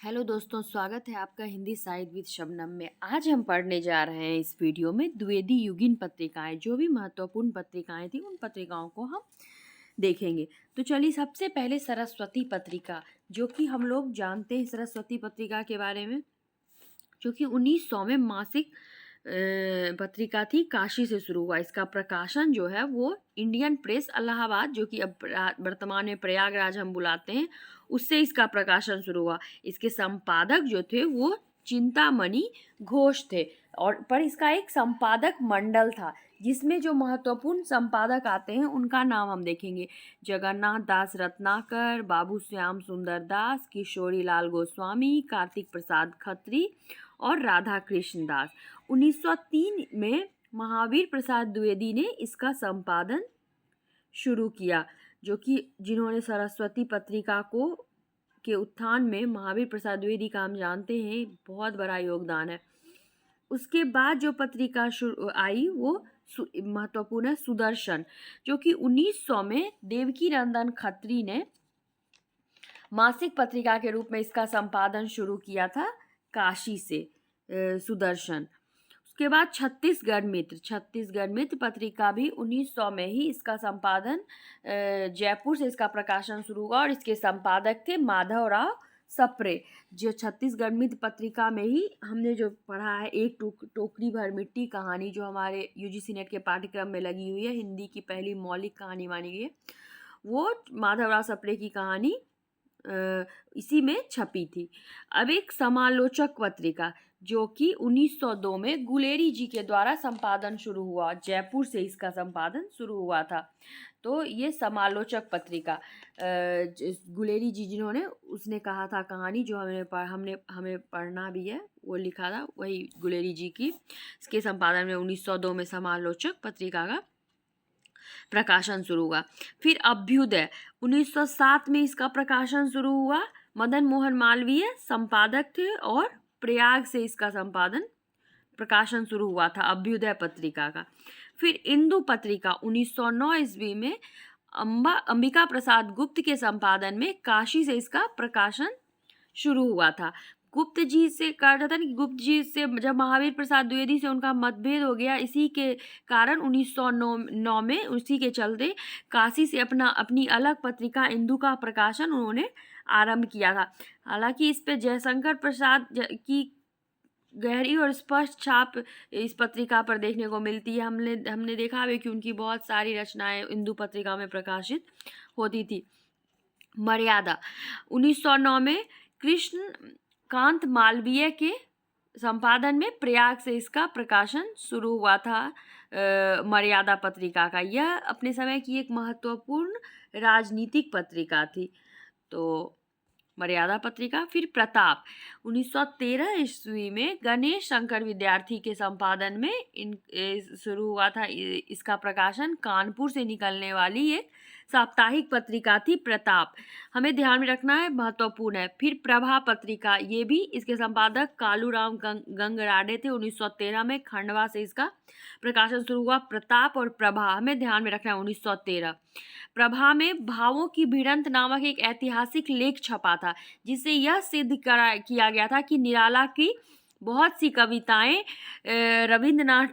Hello दोस्तों, स्वागत है आपका हिंदी साहित्य विद शबनम में। आज हम पढ़ने जा रहे हैं इस वीडियो में द्विवेदी युगीन पत्रिकाएं। जो भी महत्वपूर्ण पत्रिकाएं थी उन पत्रिकाओं को हम देखेंगे। तो चलिए, सबसे पहले सरस्वती पत्रिका, जो कि हम लोग जानते हैं सरस्वती पत्रिका के बारे में, जो कि 1900 में मासिक पत्रिका थी, काशी से शुरू हुआ। इसका प्रकाशन जो है वो इंडियन प्रेस इलाहाबाद, जो कि अब वर्तमान में प्रयागराज हम बुलाते हैं, उससे इसका प्रकाशन शुरू हुआ। इसके संपादक जो थे वो चिंतामणि घोष थे, और पर इसका एक संपादक मंडल था, जिसमें जो महत्वपूर्ण संपादक आते हैं उनका नाम हम देखेंगे। जगन्नाथ दास रत्नाकर, बाबू श्याम सुंदर दास, किशोरी लाल गोस्वामी, कार्तिक प्रसाद खत्री और राधा कृष्ण दास। 1903 में महावीर प्रसाद द्विवेदी ने इसका संपादन शुरू किया, जो कि जिन्होंने सरस्वती पत्रिका को के उत्थान में महावीर प्रसाद द्विवेदी का हम जानते हैं बहुत बड़ा योगदान है। उसके बाद जो पत्रिका आई वो महत्वपूर्ण है सुदर्शन, जो कि 1900 में देवकी नंदन खत्री ने मासिक पत्रिका के रूप में इसका संपादन शुरू किया था, काशी से सुदर्शन। उसके बाद छत्तीसगढ़ मित्र पत्रिका भी 1900 में ही इसका संपादन, जयपुर से इसका प्रकाशन शुरू हुआ, और इसके संपादक थे माधवराव सप्रे। जो छत्तीसगढ़ मित्र पत्रिका में ही हमने जो पढ़ा है, एक टोकरी भर मिट्टी कहानी, जो हमारे यूजीसी नेट के पाठ्यक्रम में लगी हुई है, हिंदी की पहली मौलिक कहानी मानी गई है, वो माधवराव सप्रे की कहानी इसी में छपी थी। अब एक समालोचक पत्रिका, जो कि 1902 में गुलेरी जी के द्वारा संपादन शुरू हुआ, जयपुर से इसका संपादन शुरू हुआ था। तो ये समालोचक पत्रिका, गुलेरी जी जिन्होंने उसने कहा था कहानी, जो हमें पढ़ना भी है, वो लिखा था वही गुलेरी जी की। इसके संपादन में 1902 में समालोचक पत्रिका का प्रकाशन शुरू हुआ। फिर अभ्युदय, 1907 में इसका प्रकाशन शुरू हुआ। मदन मोहन मालवीय संपादक थे, और प्रयाग से इसका प्रकाशन शुरू हुआ था अभ्युदय पत्रिका का। फिर इंदु पत्रिका 1909 ईस्वी में अंबिका प्रसाद गुप्त के संपादन में काशी से इसका प्रकाशन शुरू हुआ था। गुप्त जी से कहा जाता है ना कि गुप्त जी से जब महावीर प्रसाद द्विवेदी से उनका मतभेद हो गया, इसी के कारण 1909 में उसी के चलते काशी से अपनी अलग पत्रिका इंदु का प्रकाशन उन्होंने आरंभ किया था। हालांकि इस पे जयशंकर प्रसाद की गहरी और स्पष्ट छाप इस पत्रिका पर देखने को मिलती है। हमने देखा है कि उनकी बहुत सारी रचनाएं इंदु पत्रिका में प्रकाशित होती थी। मर्यादा, 1909 में कृष्ण कांत मालवीय के संपादन में प्रयाग से इसका प्रकाशन शुरू हुआ था। मर्यादा पत्रिका का यह अपने समय की एक महत्वपूर्ण राजनीतिक पत्रिका थी। तो मर्यादा पत्रिका। फिर प्रताप, 1913 ईस्वी में गणेश शंकर विद्यार्थी के संपादन में शुरू हुआ था इसका प्रकाशन। कानपुर से निकलने वाली एक साप्ताहिक पत्रिका थी प्रताप, हमें ध्यान में रखना है, महत्वपूर्ण है। फिर प्रभा पत्रिका, ये भी इसके संपादक कालूराम गंगराडे थे। 1913 में खंडवा से इसका प्रकाशन शुरू हुआ। प्रताप और प्रभा हमें ध्यान में रखना है। 1913 प्रभा में भावों की भिड़ंत नामक एक ऐतिहासिक लेख छपा था, जिससे यह सिद्ध किया गया था कि निराला की बहुत सी कविताएं रविंद्रनाथ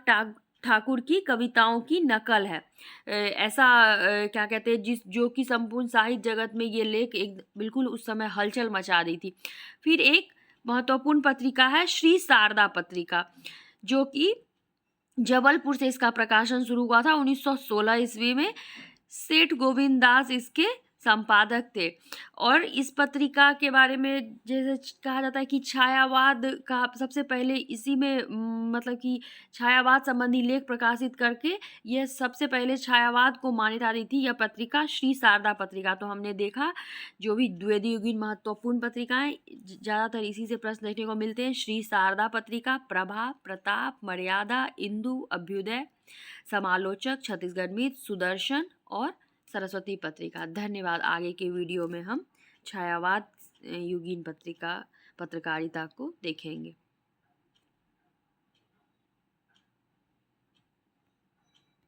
ठाकुर की कविताओं की नकल है। ऐसा क्या कहते हैं, जो कि संपूर्ण साहित्य जगत में ये लेख एक बिल्कुल उस समय हलचल मचा दी थी। फिर एक महत्वपूर्ण पत्रिका है श्री शारदा पत्रिका, जो कि जबलपुर से इसका प्रकाशन शुरू हुआ था 1916 ईस्वी में। सेठ गोविंद दास इसके संपादक थे, और इस पत्रिका के बारे में जैसे कहा जाता है कि छायावाद का सबसे पहले इसी में मतलब कि छायावाद संबंधी लेख प्रकाशित करके यह सबसे पहले छायावाद को मान्यता दी थी, यह पत्रिका श्री शारदा पत्रिका। तो हमने देखा जो भी द्विवेदी युगीन महत्वपूर्ण पत्रिकाएं, ज़्यादातर इसी से प्रश्न देखने को मिलते हैं। श्री शारदा पत्रिका, प्रभा, प्रताप, मर्यादा, इंदु, अभ्युदय, समालोचक, छत्तीसगढ़ मित्र, सुदर्शन और सरस्वती पत्रिका। धन्यवाद। आगे के वीडियो में हम छायावाद युगीन पत्रिकारिता को देखेंगे।